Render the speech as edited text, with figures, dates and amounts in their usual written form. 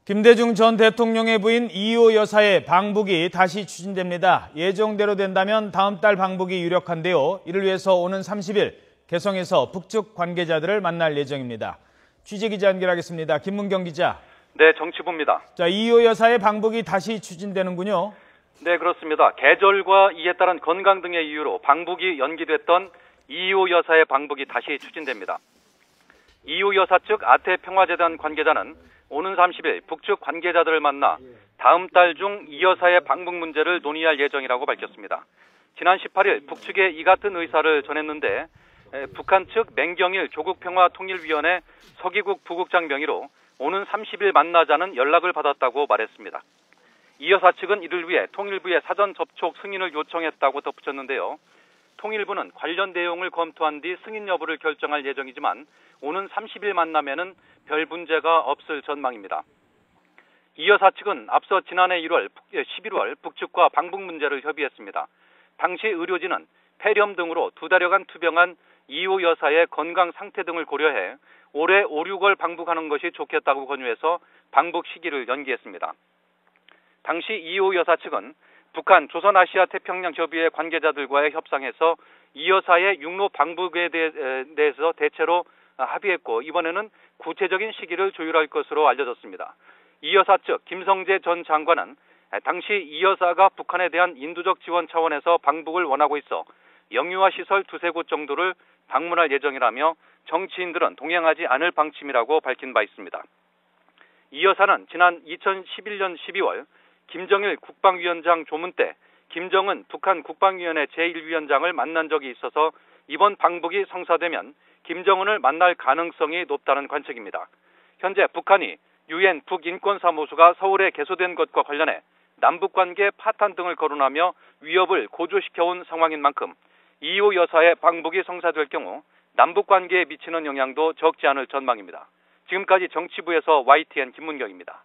김대중 전 대통령의 부인 이호 여사의 방북이 다시 추진됩니다. 예정대로 된다면 다음 달 방북이 유력한데요. 이를 위해서 오는 30일 개성에서 북측 관계자들을 만날 예정입니다. 취재기자 연결하겠습니다. 김문경 기자. 네, 정치부입니다. 자, 이호 여사의 방북이 다시 추진되는군요. 네, 그렇습니다. 계절과 이에 따른 건강 등의 이유로 방북이 연기됐던 이호 여사의 방북이 다시 추진됩니다. 이호 여사 측 아태평화재단 관계자는 오는 30일 북측 관계자들을 만나 다음 달 중 이 여사의 방북 문제를 논의할 예정이라고 밝혔습니다. 지난 18일 북측에 이 같은 의사를 전했는데 북한 측 맹경일 조국평화통일위원회 서기국 부국장 명의로 오는 30일 만나자는 연락을 받았다고 말했습니다. 이 여사 측은 이를 위해 통일부에 사전 접촉 승인을 요청했다고 덧붙였는데요. 통일부는 관련 내용을 검토한 뒤 승인 여부를 결정할 예정이지만 오는 30일 만나면은 별 문제가 없을 전망입니다. 이 여사 측은 앞서 지난해 11월 북측과 방북 문제를 협의했습니다. 당시 의료진은 폐렴 등으로 2달여간 투병한 이호 여사의 건강 상태 등을 고려해 올해 5, 6월 방북하는 것이 좋겠다고 권유해서 방북 시기를 연기했습니다. 당시 이호 여사 측은 북한 조선아시아태평양협의회 관계자들과의 협상에서 이 여사의 육로 방북에 대해서 대체로 합의했고 이번에는 구체적인 시기를 조율할 것으로 알려졌습니다. 이 여사 측 김성재 전 장관은 당시 이 여사가 북한에 대한 인도적 지원 차원에서 방북을 원하고 있어 영유아 시설 2-3곳 정도를 방문할 예정이라며 정치인들은 동행하지 않을 방침이라고 밝힌 바 있습니다. 이 여사는 지난 2011년 12월 김정일 국방위원장 조문 때 김정은 북한 국방위원회 제1위원장을 만난 적이 있어서 이번 방북이 성사되면 김정은을 만날 가능성이 높다는 관측입니다. 현재 북한이 UN 북인권사무소가 서울에 개소된 것과 관련해 남북관계 파탄 등을 거론하며 위협을 고조시켜온 상황인 만큼 이호 여사의 방북이 성사될 경우 남북관계에 미치는 영향도 적지 않을 전망입니다. 지금까지 정치부에서 YTN 김문경입니다.